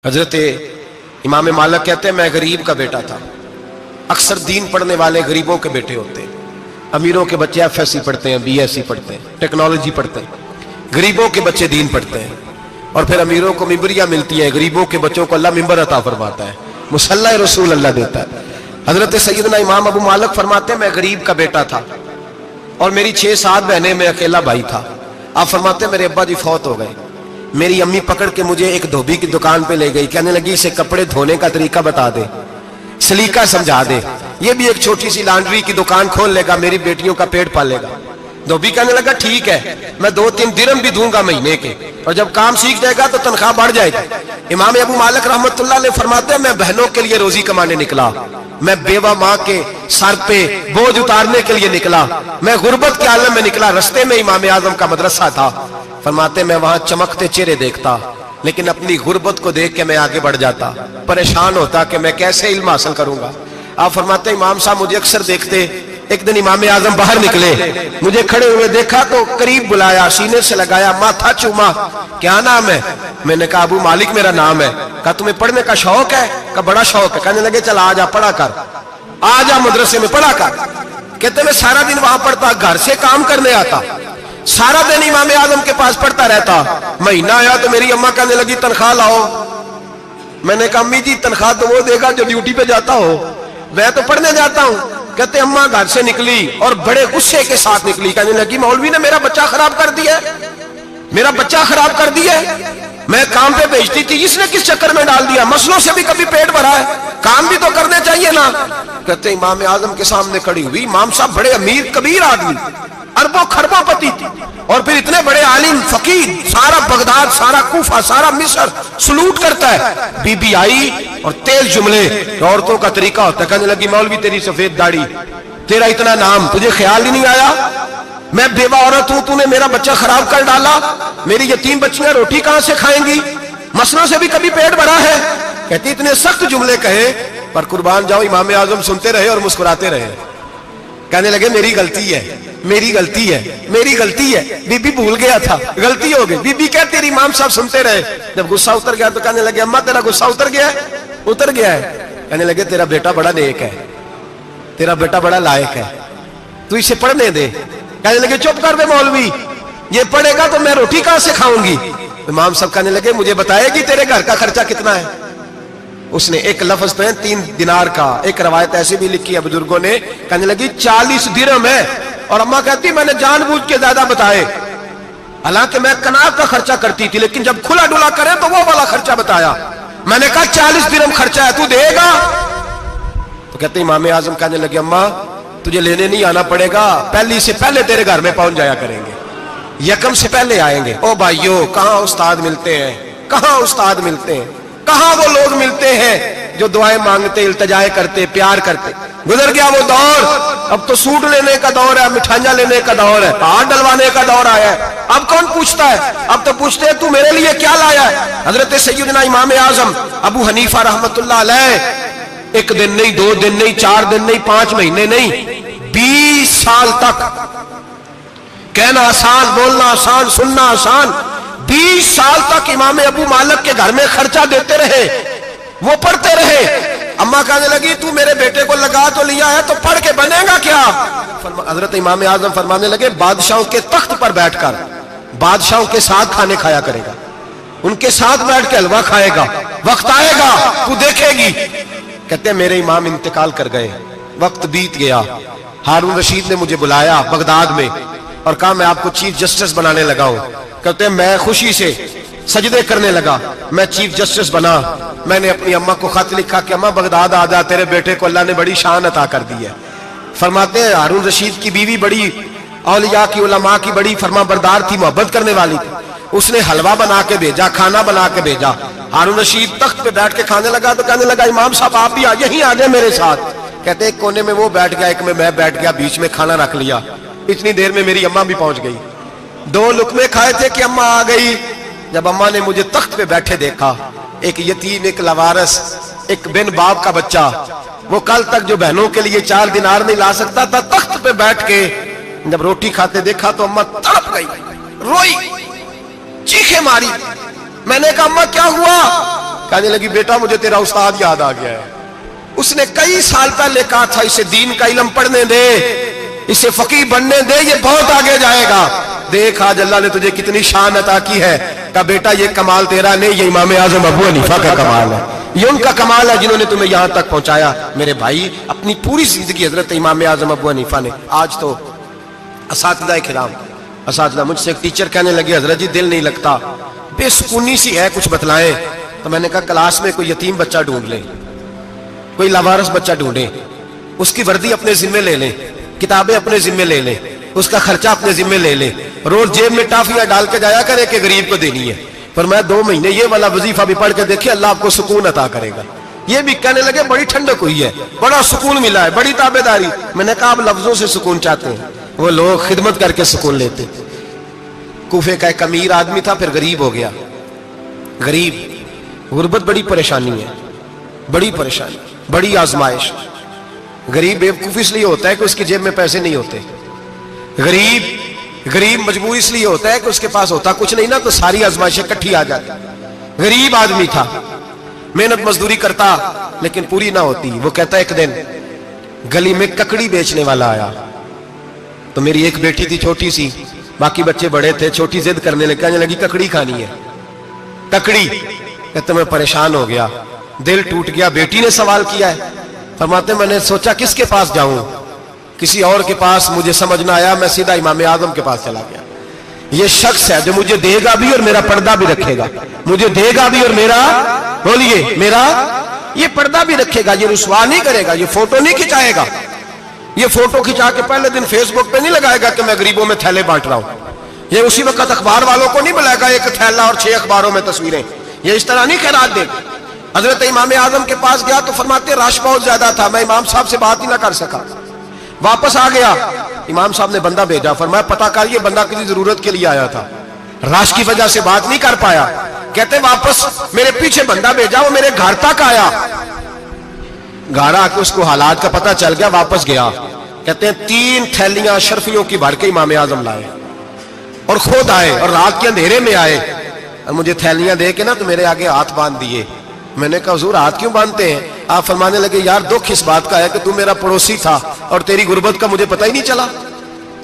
حضرت امام مالک کہتے ہیں میں غریب کا بیٹا تھا۔ اکثر دین پڑھنے والے غریبوں کے بیٹے ہوتے ہیں۔ امیروں کے بچے ایف ایس سی پڑھتے ہیں، بی ایس سی پڑھتے ہیں، ٹیکنالوجی پڑھتے ہیں۔ غریبوں کے بچے دین پڑھتے ہیں اور پھر امیروں کو ممبریاں ملتی ہیں، غریبوں کے بچوں کو اللہ ممبر عطا فرماتا ہے، مصلی رسول اللہ دیتا ہے۔ حضرت سیدنا امام ابو مالک فرماتے ہیں میں غریب کا بیٹا تھا اور میری 6-7 بہنیں، میں اکیلا بھائی تھا۔ آپ فرماتے ہیں میرے ابا جی فوت ہو گئے۔ میری امی پکڑ کے مجھے ایک دھوبی کی دکان پہ لے گئی، کہنے لگی اسے کپڑے دھونے کا طریقہ بتا دے، سلیقہ سمجھا دے، یہ بھی ایک چھوٹی سی لانڈری کی دکان کھول لے گا، میری بیٹیوں کا پیٹ پالے گا۔ دھوبی کہنے لگا ٹھیک ہے، میں 2-3 درہم بھی دوں گا مہینے کے، اور جب کام سیکھ جائے گا تو تنخواہ بڑھ جائے گی۔ امام ابو مالک رحمت اللہ علیہ فرماتے ہیں میں بہنوں کے لیے روزی کمانے نکلا، میں بیوہ ماں کے سر پہ بوجھ اتارنے کے لیے نکلا، میں غربت کے عالم میں نکلا۔ رستے میں امام اعظم کا مدرسہ تھا، فرماتے میں وہاں چمکتے چہرے دیکھتا، لیکن اپنی غربت کو دیکھ کے میں آگے بڑھ جاتا، پریشان ہوتا کہ میں کیسے علم حاصل کروں گا۔ آپ فرماتے امام صاحب مجھے اکثر دیکھتے، ایک دن امام اعظم باہر نکلے، مجھے کھڑے ہوئے دیکھا تو قریب بلایا، سینے سے لگایا، ماتھا چوما، کیا نام ہے؟ میں نے کہا ابو مالک میرا نام ہے۔ کہا تمہیں پڑھنے کا شوق ہے؟ کہا بڑا شوق ہے۔ کہنے لگے چل آ جا پڑھا کر، آ جا مدرسے میں پڑھا کر۔ کہتے میں سارا دن وہاں پڑھتا، گھر سے کام کرنے آتا، سارا دن امام اعظم کے پاس پڑھتا رہتا۔ مہینہ آیا تو میری اماں کہنے لگی تنخواہ لاؤ۔ میں نے کہا امی جی تنخواہ تو وہ دے گا جو ڈیوٹی پہ جاتا ہو، میں تو پڑھنے جاتا ہوں۔ کہتے اماں گھر سے نکلی اور بڑے غصے کے ساتھ نکلی، کہنے لگی مولوی نے میرا بچہ خراب کر دیا، میرا بچہ خراب کر دیا، میں کام پہ بھیجتی تھی، اس نے کس چکر میں ڈال دیا، مسلوں سے بھی کبھی پیٹ بھرا ہے، کام بھی تو کرنے چاہیے نا۔ کہتے امام اعظم کے سامنے کھڑی ہوئی، امام صاحب بڑے امیر کبیر آدمی، اربوں خربوں پتی تھی، اور پھر اتنے بڑے عالم فقیر، سارا بغداد، سارا کوفہ، سارا مصر سلوٹ کرتا ہے۔ بی بی آئی اور تیز جملے عورتوں کا طریقہ ہوتا ہے، کہنے لگی مولوی تیری سفید داڑھی، تیرا اتنا نام، تجھے خیال ہی نہیں آیا میں بیوہ عورت ہوں، تو نے میرا بچہ خراب کر ڈالا، میری یتیم بچیاں روٹی کہاں سے کھائیں گی، مسلوں سے بھی کبھی پیٹ بھرا ہے۔ کہتی اتنے سخت جملے کہے پر قربان جاؤ امام اعظم سنتے رہے اور مسکراتے رہے۔ کہنے لگے میری غلطی ہے، میری غلطی ہے، میری غلطی ہے، بی بی بھول گیا تھا، غلطی ہو گئی۔ بی بی کہتے تیری امام صاحب سنتے رہے، جب غصہ اتر گیا تو کہنے لگے اماں تیرا غصہ اتر گیا ہے؟ اتر گیا ہے۔ کہنے لگے تیرا بیٹا بڑا نیک ہے، تیرا بیٹا بڑا لائق ہے، تو اسے پڑھنے دے۔ کہنے لگے چپ کر دے مولوی، یہ پڑھے گا تو میں روٹی کہاں سے کھاؤں گی۔ امام صاحب کہنے لگے مجھے بتائے گی تیرے گھر کا خرچہ کتنا ہے؟ اس نے ایک لفظ پہ 3 دینار کا، ایک روایت ایسی بھی لکھی ہے بزرگوں نے، کہنے لگی 40 درہم ہے، اور اماں کہتی میں نے جان بوجھ کے زیادہ بتائے، حالانکہ میں کناب کا خرچہ کرتی تھی، لیکن جب کھلا ڈلا کرے تو وہ والا خرچہ بتایا۔ میں نے کہا 40 درہم خرچہ ہے، تو دے گا؟ تو کہتے امام اعظم کہنے لگے اماں تجھے لینے نہیں آنا پڑے گا، پہلی سے پہلے تیرے گھر میں پہنچ جایا کریں گے، یکم سے پہلے آئیں گے۔ او بھائیو کہاں استاد ملتے ہیں، کہاں استاد ملتے ہیں، کہاں وہ لوگ ملتے ہیں جو دعائیں مانگتے، التجائے کرتے، پیار کرتے۔ گزر گیا وہ دور، اب تو سوٹ لینے کا دور ہے، مٹھائیاں لینے کا دور ہے، ہاتھ ڈلوانے کا دور آیا ہے۔ اب کون پوچھتا ہے؟ اب تو پوچھتے ہیں تو میرے لیے کیا لایا ہے۔ حضرت سیدنا امام اعظم ابو حنیفہ رحمت اللہ علیہ 1 دن نہیں، 2 دن نہیں، 4 دن نہیں، 5 مہینے نہیں، 20 سال تک، کہنا آسان، بولنا آسان، سننا آسان، 20 سال تک امام ابو مالک کے گھر میں خرچہ دیتے رہے، وہ پڑھتے رہے۔ اماں کہنے لگی تو میرے بیٹے کو لگا تو لیا ہے تو پڑھ کے بنے گا کیا؟ حضرت امام اعظم فرمانے لگے بادشاہوں کے تخت پر بیٹھ کر بادشاہوں کے ساتھ کھانے کھایا کرے گا، ان کے ساتھ بیٹھ کے حلوہ کھائے گا، وقت آئے گا تو دیکھے گی۔ کہتے ہیں میرے امام انتقال کر گئے، وقت بیت گیا، ہارون رشید نے مجھے بلایا بغداد میں اور کہا میں آپ کو چیف جسٹس بنانے لگا ہوں۔ کہتے ہیں میں خوشی سے سجدے کرنے لگا، میں چیف جسٹس بنا۔ میں نے اپنی اماں کو خط لکھا کہ اماں بغداد آ جا، تیرے بیٹے کو اللہ نے بڑی شان عطا کر دی ہے۔ فرماتے ہیں ہارون رشید کی بیوی بڑی اولیاء کی، علماء کی بڑی فرما بردار تھی، محبت کرنے والی تھی، اس نے حلوہ بنا کے بھیجا، کھانا بنا کے بھیجا۔ ہارون رشید تخت پہ بیٹھ کے کھانے لگا تو کہنے لگا امام صاحب آپ بھی یہیں آ جائیں میرے ساتھ۔ کہتے ایک کونے میں وہ بیٹھ گیا، ایک میں بیٹھ گیا، بیچ میں کھانا رکھ لیا۔ اتنی دیر میں میری اماں بھی پہنچ گئی، 2 لقمے کھائے تھے کہ اماں آ گئی۔ جب اماں نے مجھے تخت پہ بیٹھے دیکھا، ایک یتیم، ایک لاوارث، ایک بن باپ کا بچہ، وہ کل تک جو بہنوں کے لیے 4 دینار نہیں لا سکتا تھا، تخت پہ بیٹھ کے جب روٹی کھاتے دیکھا تو اماں تڑپ گئی، روئی، چیخیں ماری۔ میں نے کہا اماں کیا ہوا؟ کہنے لگی بیٹا مجھے تیرا استاد یاد آ گیا ہے، اس نے کئی سال پہلے کہا تھا اسے دین کا علم پڑھنے دے، اسے فقیہ بننے دے، یہ بہت آگے جائے گا۔ دیکھ آج اللہ نے تجھے کتنی شان عطا کی ہے۔ کہا بیٹا یہ کمال تیرا نہیں، یہ امام اعظم ابو حنیفہ کا کمال ہے، یہ ان کا کمال ہے جنہوں نے تمہیں یہاں تک پہنچایا۔ میرے بھائی اپنی پوری زندگی حضرت امام اعظم ابو حنیفہ نے، آج تو اساتذہ کرام، اساتذہ مجھ سے ایک ٹیچر کہنے لگے حضرت جی دل نہیں لگتا، بے سکونی سی ہے، کچھ بتلائیں۔ تو میں نے کہا کلاس میں کوئی یتیم بچہ ڈھونڈ لیں، کوئی لاوارث بچہ ڈھونڈیں، اس کی وردی اپنے ذمے لے لیں، کتابیں اپنے ذمے لے لیں، اس کا خرچہ اپنے ذمے لے لیں، روز جیب میں ٹافیاں ڈال کے جایا کرے کہ غریب کو دینی ہے۔ فرمایا 2 مہینے یہ والا وظیفہ بھی پڑھ کے دیکھیں، اللہ آپ کو سکون عطا کرے گا۔ یہ بھی کہنے لگے بڑی ٹھنڈک ہوئی ہے، بڑا سکون ملا ہے، بڑی تابعداری۔ میں نے کہا آپ لفظوں سے سکون چاہتے ہیں، وہ لوگ خدمت کر کے سکون لیتے۔ کوفے کا ایک امیر آدمی تھا، پھر غریب ہو گیا۔ غریب، غربت بڑی پریشانی ہے، بڑی پریشانی، بڑی آزمائش۔ غریب بیوقوف اس لیے ہوتا ہے کہ اس کی جیب میں پیسے نہیں ہوتے، غریب مجبور اس لیے ہوتا ہے کہ اس کے پاس ہوتا کچھ نہیں نا، تو ساری آزمائشیں کٹھی آ جاتی۔ غریب آدمی تھا، محنت مزدوری کرتا لیکن پوری نہ ہوتی۔ وہ کہتا ایک دن گلی میں ککڑی بیچنے والا آیا، تو میری ایک بیٹی تھی چھوٹی سی، باقی بچے بڑے تھے، چھوٹی ضد کرنے لگی، کہنے لگی ککڑی کھانی ہے، ککڑی۔ کہتے میں پریشان ہو گیا، دل ٹوٹ گیا، بیٹی نے سوال کیا ہے۔ فرماتے میں نے سوچا کس کے پاس جاؤں، کسی اور کے پاس مجھے سمجھ نہ آیا، میں سیدھا امام اعظم کے پاس چلا گیا۔ یہ شخص ہے جو مجھے دے گا بھی اور میرا پردہ بھی رکھے گا، مجھے دے گا بھی اور میرا، بولیے، میرا یہ پردہ بھی رکھے گا، یہ رسوا نہیں کرے گا، یہ فوٹو نہیں کھچائے گا، یہ فوٹو کھچا کے پہلے دن فیس بک پہ نہیں لگائے گا کہ میں غریبوں میں تھیلے بانٹ رہا ہوں، یہ اسی وقت اخبار والوں کو نہیں بلائے گا ایک تھیلا اور 6 اخباروں میں تصویریں، یہ اس طرح نہیں خیرات دے گا۔ حضرت امام اعظم کے پاس گیا تو فرماتے رش بہت زیادہ تھا، میں امام صاحب سے بات ہی نہ کر سکا، واپس آ گیا۔ امام صاحب نے بندہ بھیجا، فرمایا پتہ کر یہ بندہ کسی ضرورت کے لیے آیا تھا، رش کی وجہ سے بات نہیں کر پایا۔ کہتے واپس میرے پیچھے بندہ بھیجا، وہ میرے گھر تک آیا، گھر آ کے اس کو حالات کا پتہ چل گیا، واپس گیا۔ کہتے ہیں 3 تھیلیاں اشرفیوں کی بھر کے امام اعظم لائے اور خود آئے اور رات کے اندھیرے میں آئے اور مجھے تھیلیاں دے کے نا تو میرے آگے ہاتھ باندھ دیے۔ میں نے کہا حضور ہاتھ کیوں باندھتے ہیں؟ آپ فرمانے لگے یار دکھ اس بات کا ہے کہ تو میرا پڑوسی تھا اور تیری غربت کا مجھے پتہ ہی نہیں چلا،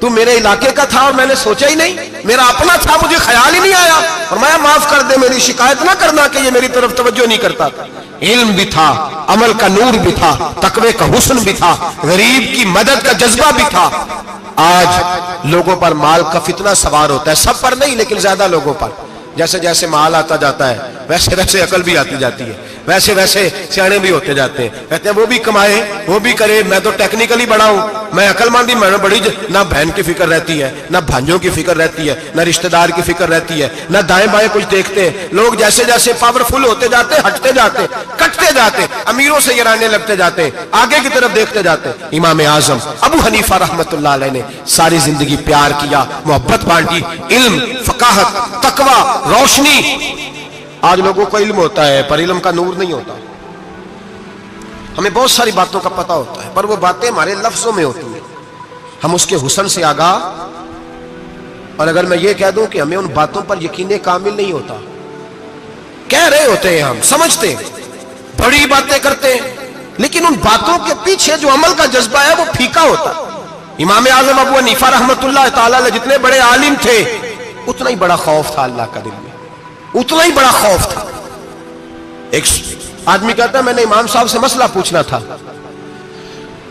تو میرے علاقے کا تھا اور میں نے سوچا ہی نہیں، میرا اپنا تھا مجھے خیال ہی نہیں آیا۔ فرمایا معاف کر دے، میری شکایت نہ کرنا کہ یہ میری طرف توجہ نہیں کرتا تھا۔ علم بھی تھا، عمل کا نور بھی تھا، تقوی کا حسن بھی تھا، غریب کی مدد کا جذبہ بھی تھا۔ آج لوگوں پر مال کا فتنہ سوار ہوتا ہے، سب پر نہیں لیکن زیادہ لوگوں پر۔ جیسے جیسے مال آتا جاتا ہے ویسے ویسے عقل بھی آتی جاتی ہے، ویسے ویسے سیانے بھی ہوتے جاتے ہیں۔ کہتے ہیں وہ بھی کمائے وہ بھی کرے، میں تو ٹیکنیکلی بڑا ہوں، میں عقل مند ہی، میں بڑی نہ بہن کی فکر رہتی ہے، نہ بھانجوں کی فکر رہتی ہے، نہ رشتہ دار کی فکر رہتی ہے، نہ دائیں بائیں کچھ دیکھتے ہیں۔ لوگ جیسے جیسے پاورفل ہوتے جاتے ہٹتے جاتے، کٹتے جاتے، امیروں سے یرانے لگتے جاتے، آگے کی طرف دیکھتے جاتے۔ امام اعظم ابو حنیفہ رحمۃ اللہ علیہ نے ساری زندگی پیار کیا، محبت بانٹی، علم، فقاہت، تقوی، روشنی۔ آج لوگوں کو علم ہوتا ہے پر علم کا نور نہیں ہوتا، ہمیں بہت ساری باتوں کا پتہ ہوتا ہے پر وہ باتیں ہمارے لفظوں میں ہوتی ہیں، ہم اس کے حسن سے آگاہ۔ اور اگر میں یہ کہہ دوں کہ ہمیں ان باتوں پر یقین کامل نہیں ہوتا، کہہ رہے ہوتے ہیں، ہم سمجھتے ہیں، بڑی باتیں کرتے ہیں، لیکن ان باتوں کے پیچھے جو عمل کا جذبہ ہے وہ پھیکا ہوتا ہے۔ امام اعظم ابو حنیفہ رحمۃ اللہ تعالی علیہ جتنے بڑے عالم تھے اتنا ہی بڑا خوف تھا اللہ کا دل میں، اتنا ہی بڑا خوف تھا۔ ایک آدمی کہتا ہے میں نے امام صاحب سے مسئلہ پوچھنا تھا،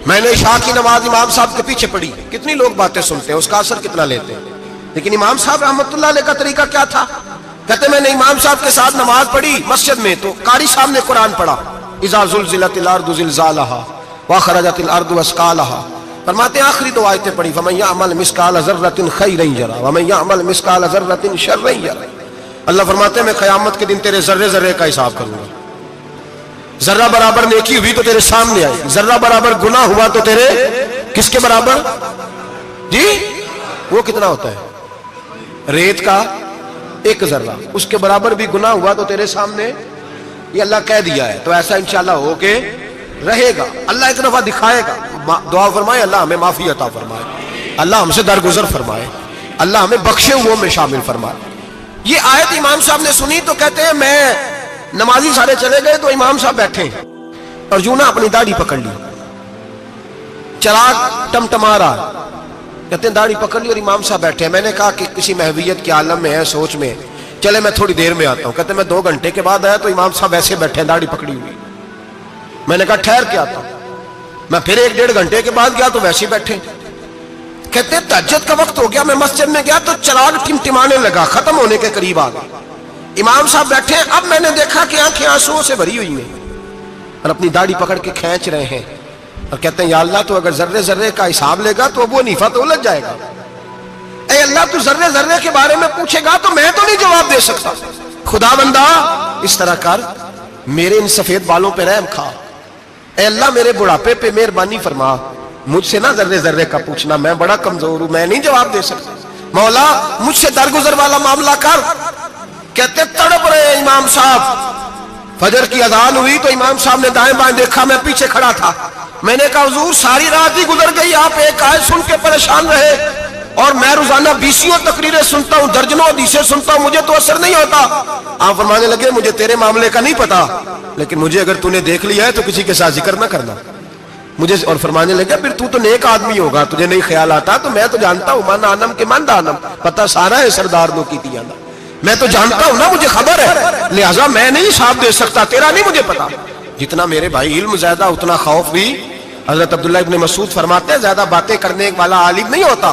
میں نے عشاء کی نماز امام صاحب کے پیچھے پڑھی، کتنی لوگ باتیں سنتے ہیں، اس کا اثر کتنا لیتے ہیں، لیکن امام صاحب رحمۃ اللہ علیہ کا طریقہ کیا تھا؟ کہتے میں نے امام صاحب کے ساتھ نماز پڑھی مسجد میں، تو قاری صاحب نے قرآن پڑھا، اذا زلزلت الارض زلزالها واخرجت الارض اثقالها، فرماتے ہیں آخری 2 آیتیں پڑھی، فمن يعمل مثقال ذرة خيرا يره ومن يعمل مثقال ذرة شرا يره۔ اللہ فرماتے ہیں میں قیامت کے دن تیرے ذرے ذرے کا حساب کروں گا، ذرہ برابر نیکی ہوئی تو تیرے سامنے آئی، ذرہ برابر گناہ ہوا تو تیرے کس کے برابر؟ جی وہ کتنا ہوتا ہے؟ ریت کا 1 ذرہ، اس کے برابر بھی گناہ ہوا تو تیرے سامنے، یہ اللہ کہہ دیا ہے، تو ایسا انشاءاللہ ہو کے رہے گا۔ اللہ ایک دفعہ دکھائے گا، دعا فرمائے اللہ ہمیں معافی عطا فرمائے، اللہ ہم سے درگزر فرمائے، اللہ ہمیں بخشے ہوئوں میں شامل فرمائے۔ یہ آیت امام صاحب نے سنی تو کہتے ہیں نمازی سارے چلے گئے تو امام صاحب بیٹھے اور یوں نہ اپنی داڑھی پکڑ لی, چراغ ٹمٹما رہا, کہتے ہیں داڑھی پکڑ لی اور امام صاحب بیٹھے. میں نے کہا کہ کسی محویت کے عالم میں ہے, سوچ میں, چلے میں تھوڑی دیر میں آتا ہوں. کہتے ہیں میں 2 گھنٹے کے بعد آیا تو امام صاحب ایسے بیٹھے ہیں داڑھی پکڑی ہوئی. میں نے کہا ٹھہر کے آتا ہوں. میں پھر 1-1.5 گھنٹے کے بعد گیا تو ویسے بیٹھے. کہتے ہیں تہجد کا وقت ہو گیا, میں مسجد میں گیا تو چراغ ٹمٹمانے لگا, ختم ہونے کے قریب آ گیا. امام صاحب بیٹھے. اب میں نے دیکھا کہ آنکھیں آنسوؤں سے بھری ہوئی ہیں اور اپنی داڑھی پکڑ کے کھینچ رہے ہیں اور کہتے ہیں یا اللہ تو اگر ذرے ذرے کا حساب لے گا تو ابو حنیفہ تو الجھ جائے گا. اے اللہ تو ذرے ذرے کے بارے میں پوچھے گا تو میں تو نہیں جواب دے سکتا. خدا بندہ اس طرح کر, میرے ان سفید بالوں پہ رحم کھا. اے اللہ میرے بڑھاپے پہ مہربانی فرما, مجھ سے نہ ذرے ذرے کا پوچھنا, میں بڑا کمزور ہوں, میں نہیں جواب دے سکتا. مولا مجھ سے درگزر والا معاملہ کر. کہتے تڑپ رہے ہیں امام صاحب. فجر کی اذان ہوئی تو امام صاحب نے دائیں بائیں دیکھا, میں پیچھے کھڑا تھا. میں نے کہا حضور ساری رات ہی گزر گئی, آپ ایک آیت سن کے پریشان رہے اور میں روزانہ 20 تقریریں سنتا ہوں, درجنوں حدیثیں سنتا ہوں, مجھے تو اثر نہیں ہوتا. آپ فرمانے لگے مجھے تیرے معاملے کا نہیں پتا, لیکن مجھے اگر تو نے دیکھ لیا ہے تو کسی کے ساتھ ذکر نہ کرنا مجھے. اور فرمانے لگے پھر تو نیک آدمی ہوگا, تجھے نہیں خیال آتا, تو میں تو جانتا ہوں من آنم کے من دانم, پتہ سارا ہے سردار نو کی تیانا, میں تو جانتا ہوں نا, مجھے خبر ہے, لہٰذا میں نہیں حساب دے سکتا, تیرا نہیں مجھے پتا. جتنا میرے بھائی علم زیادہ اتنا خوف بھی. حضرت عبداللہ ابن مسعود فرماتے ہیں زیادہ باتیں کرنے والا عالم نہیں ہوتا,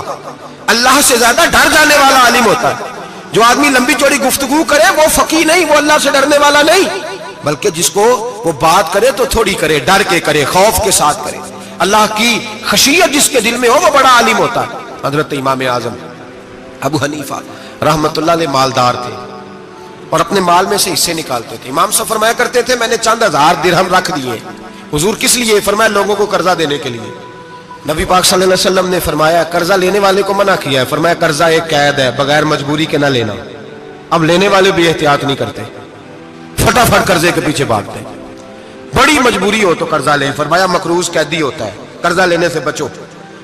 اللہ سے زیادہ ڈر جانے والا عالم ہوتا ہے. جو آدمی لمبی چوڑی گفتگو کرے وہ فقیہ نہیں, وہ اللہ سے ڈرنے والا نہیں, بلکہ جس کو وہ بات کرے تو تھوڑی کرے, ڈر کے کرے, خوف کے ساتھ کرے. اللہ کی خشیت جس کے دل میں ہو وہ بڑا عالم ہوتا ہے. حضرت امام اعظم ابو حنیفہ رحمت اللہ علیہ مالدار تھے اور اپنے مال میں سے حصے نکالتے تھے. امام صاحب فرمایا کرتے تھے میں نے چند 1000 درہم رکھ دیے. حضور کس لیے؟ فرمایا لوگوں کو قرضہ دینے کے لیے. نبی پاک صلی اللہ علیہ وسلم نے فرمایا قرضہ لینے والے کو منع کیا ہے, فرمایا قرضہ ایک قید ہے, بغیر مجبوری کے نہ لینا. اب لینے والے بھی احتیاط نہیں کرتے, فٹافٹ قرضے کے پیچھے بھاگتے. بڑی مجبوری ہو تو قرضہ لیں, فرمایا مقروض قیدی ہوتا ہے, قرضہ لینے سے بچو.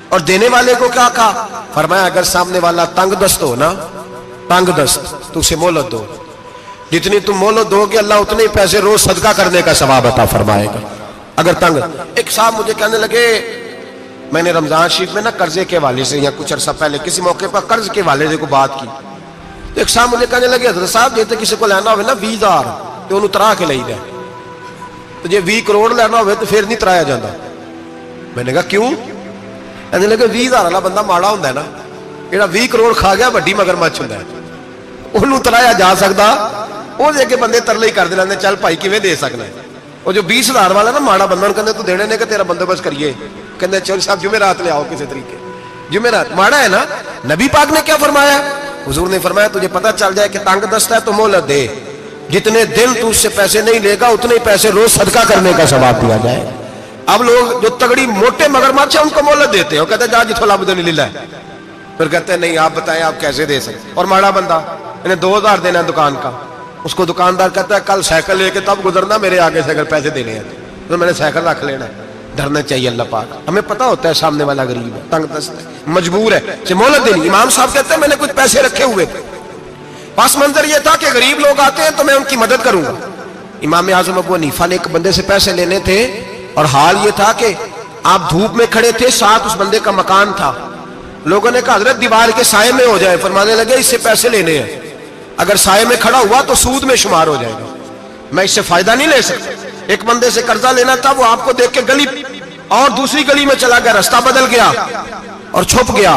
اور دینے والے کو کیا کہا؟ فرمایا اگر سامنے والا تنگ دست ہو نا, تنگ دست, تو اسے مہلت دو. جتنی تم مہلت دو گے اللہ اتنے پیسے روز صدقہ کرنے کا ثواب عطا فرمائے گا. اگر تنگ. ایک صاحب مجھے کہنے لگے, میں نے رمضان شریف میں نا قرضے کے والے سے یا کچھ عرصہ پہلے کسی موقع پر قرض کے والے کو بات کی, تو ایک صاحب مجھے کہنے لگے حضرت صاحب جیسے کسی کو لینا ہوئے نا 20,000 تو انہوں ترا کے لئی دے, تو جی 20 کروڑ لینا ہوئے تو پھر نہیں ترایا جاتا. میں نے کہا کیوں؟ کہنے لگے 20,000 والا بندہ ماڑا ہوتا ہے نا, جہاں 20 کروڑ کھا گیا وڈی مگرمچھ ہوتا ہے, انہوں ترایا جا سکتا, وہ دے کے بندے ترلے ہی کر دینے چل بھائی کیویں دے سکنا ہے. وہ جو 20,000 والا نا ماڑا بندہ کہتے تو دینے نے کہ تیرا بندوبست کریے, کہتے چل صاحب جمعرات لے آؤ کسی طریقے, جمعرات ماڑا ہے نا. نبی پاک نے کیا فرمایا؟ حضور نے فرمایا تجھے پتہ چل جائے کہ تنگ دست ہے تو مہلت دے, جتنے دن تو اس سے پیسے نہیں لے گا اتنے ہی پیسے روز صدقہ کرنے کا ثواب دیا جائے. اب لوگ جو تگڑی موٹے مگرمچھ ہیں ان کو مہلت دیتے ہیں, وہ کہتے ہیں جا جتھو لب دے لے, پھر کہتے ہیں نہیں آپ بتائیں آپ کیسے دے سکتے. اور ماڑا بندہ انہیں 2,000 دینا دکان کا, اس کو دکاندار کہتا ہے کل سائیکل لے کے تب گزرنا, میرے آگے سے اگر پیسے دینے ہیں تو میں نے سائیکل رکھ لینا. ڈرنا چاہیے اللہ پاک, ہمیں پتا ہوتا ہے سامنے والا غریب ہے, تنگ دست ہے, مجبور ہے, سے مہلت دینی. امام صاحب کہتے ہیں میں نے کچھ پیسے رکھے ہوئے, پس منظر یہ تھا کہ غریب لوگ آتے ہیں تو میں ان کی مدد کروں گا. امام اعظم ابو حنیفہ نے ایک بندے سے پیسے لینے تھے اور حال یہ تھا کہ آپ دھوپ میں کھڑے تھے, ساتھ اس بندے کا مکان تھا. لوگوں نے کہا حضرت دیوار کے سائے میں ہو جائے, فرمانے لگے اس سے پیسے لینے ہیں, اگر سائے میں کھڑا ہوا تو سود میں شمار ہو جائے گا, میں اس سے فائدہ نہیں لے سکتا. ایک بندے سے قرضہ لینا تھا, وہ آپ کو دیکھ کے گلی اور دوسری گلی میں چلا گیا, راستہ بدل گیا اور چھپ گیا.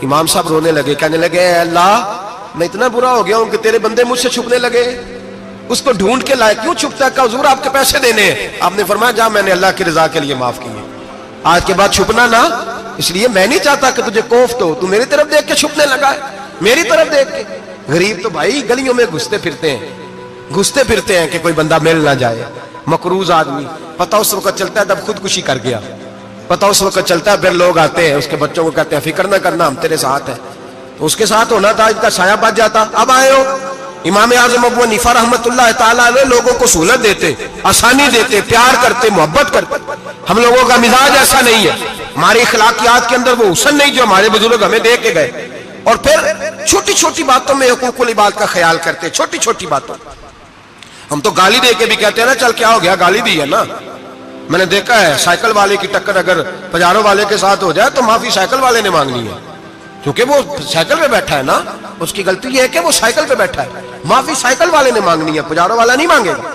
امام صاحب رونے لگے, کہنے لگے اے اللہ میں اتنا برا ہو گیا ہوں کہ تیرے بندے مجھ سے چھپنے لگے, اس کو ڈھونڈ کے لائے, کیوں چھپتا ہے؟ کہا حضور آپ کے پیسے دینے ہیں. آپ نے فرمایا جا میں نے اللہ کی رضا کے لیے معاف کیے, آج کے بعد چھپنا نہ, اس لیے میں نہیں چاہتا کہ تجھے کوفت ہو, تو میری طرف دیکھ کے چھپنے لگا ہے, میری طرف دیکھ کے. غریب تو بھائی گلیوں میں گھستے پھرتے ہیں کہ کوئی بندہ مل نہ جائے. مقروض آدمی پتہ اس وقت چلتا ہے جب خودکشی کر گیا, پتہ اس وقت چلتا ہے پھر لوگ آتے ہیں اس کے بچوں کو کہتے ہیں فکر نہ کرنا ہم تیرے ساتھ ہیں, تو اس کے ساتھ ہونا تھا, ان کا سایہ بچ جاتا. اب آئے ہو امام اعظم ابو حنیفہ رحمت اللہ تعالیٰ علیہ لوگوں کو سہولت دیتے, آسانی دیتے, پیار کرتے, محبت کرتے. ہم لوگوں کا مزاج ایسا نہیں ہے, ہماری اخلاقیات کے اندر وہ حسن نہیں جو ہمارے بزرگ ہمیں دے کے گئے. اور پھر چھوٹی چھوٹی باتوں میں حقوق العباد کا خیال کرتے, چھوٹی چھوٹی باتوں. ہم تو گالی دے کے بھی کہتے ہیں نا چل کیا ہو گیا, گالی دی ہے نا. میں نے دیکھا ہے سائیکل والے کی ٹکر اگر پجارو والے کے ساتھ ہو جائے تو معافی سائیکل والے نے مانگنی ہے, کیونکہ وہ سائیکل پہ بیٹھا ہے نا, اس کی غلطی یہ ہے کہ وہ سائیکل پہ بیٹھا ہے, معافی سائیکل والے نے مانگنی ہے, پجارو والا نہیں مانگے گا.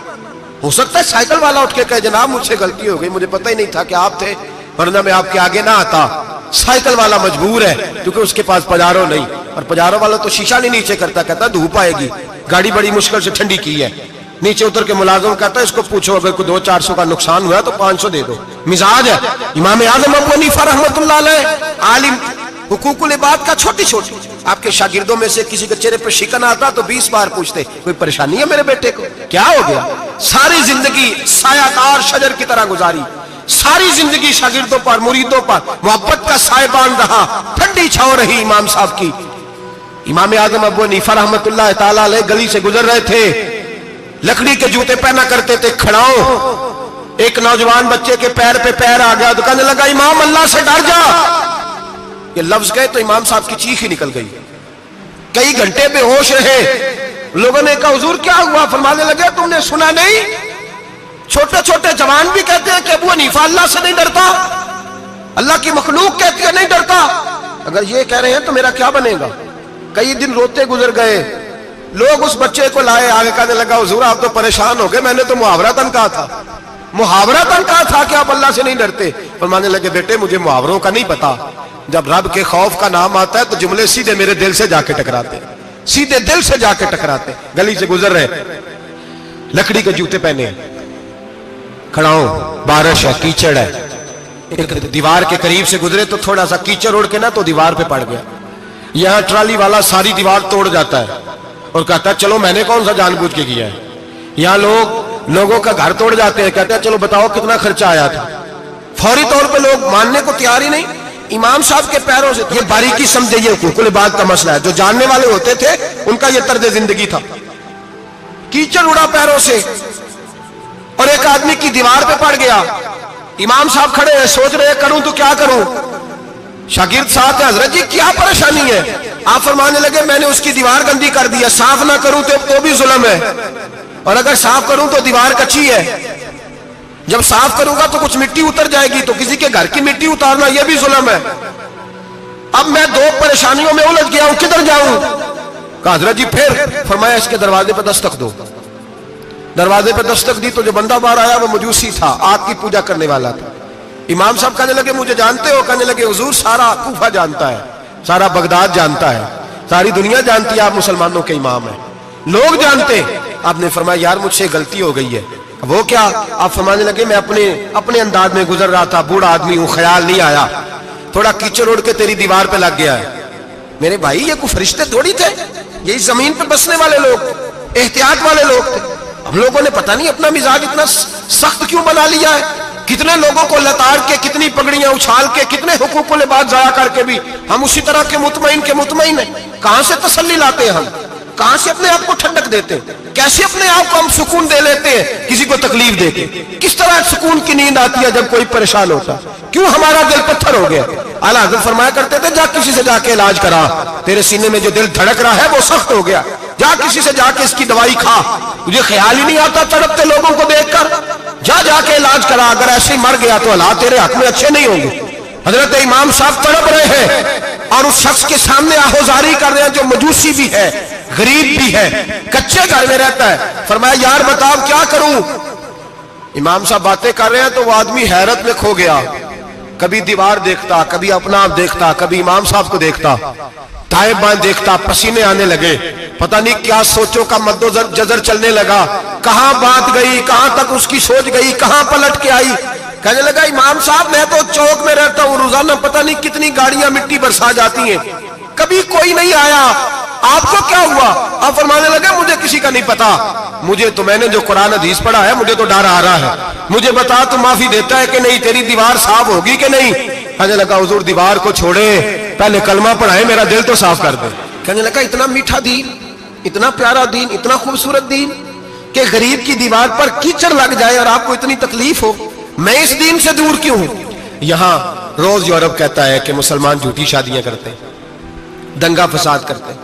ہو سکتا ہے سائیکل والا اٹھ کے کہے جناب مجھ سے غلطی ہو گئی, مجھے پتہ ہی نہیں تھا کہ آپ تھے, ورنہ میں آپ کے آگے نہ آتا. سائیکل والا مجبور ہے کیونکہ اس کے پاس پجارو نہیں, اور پجارو والا تو شیشہ نہیں نیچے کرتا, کہتا دھوپ آئے گی, گاڑی بڑی مشکل سے ٹھنڈی کی ہے. نیچے اتر کے ملازم کہتا ہے اس کو پوچھو اگر کوئی 200-400 کا نقصان ہوا تو 500 دے دو. مزاج ہے. امام اعظم ابو حنیفہ رحمۃ اللہ علیہ عالم, حقوق العباد کا چھوٹی چھوٹی, آپ کے شاگردوں میں سے کسی کے چہرے پہ شکن آتا تو 20 بار پوچھتے کوئی پریشانی ہے میرے بیٹے کو, کیا ہو گیا. ساری زندگی سایہ دار شجر کی طرح گزاری, ساری زندگی شاگردوں پر مریدوں پر محبت کا سائبان رہا, ٹھنڈی چھاؤں رہی امام صاحب کی. امام اعظم ابو حنیفہ رحمۃ اللہ تعالی علیہ گلی سے گزر رہے تھے, لکڑی کے جوتے پہنا کرتے تھے, کھڑاؤں. ایک نوجوان بچے کے پیر پہ پیر آ گیا تو کہنے لگا امام اللہ سے ڈر جا. یہ لفظ گئے تو امام صاحب کی چیخ ہی نکل گئی. کئی گھنٹے بے ہوش رہے. لوگوں نے کہا حضور کیا ہوا؟ فرمانے لگے تم نے سنا نہیں, چھوٹے چھوٹے جوان بھی کہتے ہیں کہ ابو حنیفہ اللہ سے نہیں ڈرتا, اللہ کی مخلوق کہتی ہے نہیں ڈرتا. اگر یہ کہہ رہے ہیں تو میرا کیا بنے گا؟ کئی دن روتے گزر گئے. لوگ اس بچے کو لائے, آگے کہنے لگا حضور آپ تو پریشان ہو گئے, میں نے تو محاورتاً کہا تھا, محاورتاً کہا تھا کہ آپ اللہ سے نہیں ڈرتے. فرمانے لگے بیٹے مجھے محاوروں کا نہیں پتا, جب رب کے خوف کا نام آتا ہے تو جملے سیدھے میرے دل سے جا کے ٹکراتے, سیدھے دل سے جا کے ٹکراتے. گلی سے گزر رہے, لکڑی کے جوتے پہنے, کھڑاؤں, بارش ہے, کیچڑ ہے, ایک دیوار کے قریب سے گزرے تو تھوڑا سا کیچڑ اڑ کے نا تو دیوار پہ پڑ گیا. یہاں ٹرالی والا ساری دیوار توڑ جاتا ہے اور کہتا ہے چلو میں نے کون سا جان بوجھ کے کیا ہے. یہاں لوگوں کا گھر توڑ جاتے ہیں, کہتے ہیں چلو بتاؤ کتنا خرچہ آیا تھا. فوری طور پہ لوگ ماننے کو تیار ہی نہیں. امام صاحب کے پیروں سے, یہ باریکی سمجھے, یہ حقوق العباد کا مسئلہ ہے. جو جاننے والے ہوتے تھے ان کا یہ طرز زندگی تھا. کیچڑ اڑا پیروں سے اور ایک آدمی کی دیوار پہ پڑ گیا. امام صاحب کھڑے ہیں, سوچ رہے کروں تو کیا کروں. شاگرد ساتھ ہے, حضرت جی کیا پریشانی ہے؟ آپ فرمانے لگے میں نے اس کی دیوار گندی کر دی ہے, صاف نہ کروں تو بھی ظلم ہے, اور اگر صاف کروں تو دیوار کچی ہے, جب صاف کروں گا تو کچھ مٹی اتر جائے گی تو کسی کے گھر کی مٹی اتارنا یہ بھی ظلم ہے. اب میں دو پریشانیوں میں الجھ گیا ہوں, کدھر جاؤں؟ کہا حضرت جی پھر. فرمایا اس کے دروازے پہ دستک دو. دروازے پہ دستک دی تو جو بندہ باہر آیا وہ مجوسی تھا, آگ کی پوجا کرنے والا تھا. امام صاحب کہنے لگے مجھے جانتے ہو؟ کہنے لگے حضور سارا کوفہ جانتا ہے, سارا بغداد جانتا ہے, ساری دنیا جانتی ہے آپ مسلمانوں کے امام ہیں, لوگ جانتے. آپ نے فرمایا یار مجھ سے غلطی ہو گئی ہے. وہ کیا؟ آپ فرمانے لگے میں اپنے انداز میں گزر رہا تھا, بوڑھا آدمی ہوں, خیال نہیں آیا, تھوڑا کیچڑ اڑ کے تیری دیوار پہ لگ گیا ہے. میرے بھائی یہ کوئی فرشتے تھوڑی تھے, یہی زمین پہ بسنے والے لوگ, احتیاط والے لوگ تھے. ہم لوگوں نے پتہ نہیں اپنا مزاج اتنا سخت کیوں بنا لیا ہے. کتنے لوگوں کو لتاڑ کے, کتنی پگڑیاں اچھال کے, کتنے حقوق العباد ضائع کر کے بھی ہم اسی طرح کے مطمئن ہیں. کہاں سے تسلی لاتے ہیں ہم, کہاں سے اپنے آپ کو ٹھنڈک دیتے ہیں, کیسے اپنے آپ کو ہم سکون دے لیتے ہیں کسی کو تکلیف دے کے. کس طرح سکون کی نیند آتی ہے جب کوئی پریشان ہوتا, کیوں ہمارا دل پتھر ہو گیا. اعلیٰ حضرت فرمایا کرتے تھے جا کسی سے جا کے علاج کرا, تیرے سینے میں جو دل دھڑک رہا ہے وہ سخت ہو گیا, جا کسی سے جا کے اس کی دوائی کھا, مجھے خیال ہی نہیں آتا تڑپتے لوگوں کو دیکھ کر, جا کے علاج کرا, اگر ایسے ہی مر گیا تو حالات تیرے حق میں اچھے نہیں ہوں گے. حضرت امام صاحب تڑپ رہے ہیں اور اس شخص کے سامنے آہوزاری کر رہے ہیں جو مجوسی بھی ہے, غریب بھی ہے, کچے گھر میں رہتا ہے. فرمایا یار بتاؤ کیا کروں. امام صاحب باتیں کر رہے ہیں تو وہ آدمی حیرت میں کھو گیا, کبھی دیوار دیکھتا, کبھی اپنا آپ دیکھتا, کبھی امام صاحب کو دیکھتا, دائیں بائیں دیکھتا, پسینے آنے لگے, پتہ نہیں کیا سوچوں کا مد و جزر چلنے لگا, کہاں بات گئی, کہاں تک اس کی سوچ گئی, کہاں پلٹ کے آئی. کہنے لگا امام صاحب میں تو چوک میں رہتا ہوں, روزانہ پتہ نہیں کتنی گاڑیاں مٹی برسا جاتی ہیں, کبھی کوئی نہیں آیا, آپ کو کیا ہوا؟ آپ فرمانے لگے مجھے کسی کا نہیں پتا, مجھے تو میں نے جو قرآن حدیث پڑھا ہے مجھے تو ڈر آ رہا ہے, مجھے بتا تو معافی دیتا ہے کہ نہیں, تیری دیوار صاف ہوگی کہ نہیں. کہنے لگا حضور دیوار کو چھوڑے, پہلے کلمہ پڑھائے, میرا دل تو صاف کر دے. کہنے لگا اتنا میٹھا دین, اتنا پیارا دین, اتنا خوبصورت دین کہ غریب کی دیوار پر کیچڑ لگ جائے اور آپ کو اتنی تکلیف ہو, میں اس دین سے دور کیوں ہوں. یہاں روز یورپ کہتا ہے کہ مسلمان جھوٹی شادیاں کرتے ہیں, دنگا فساد کرتے ہیں,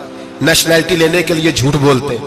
نیشنلٹی لینے کے لیے جھوٹ بولتے ہیں,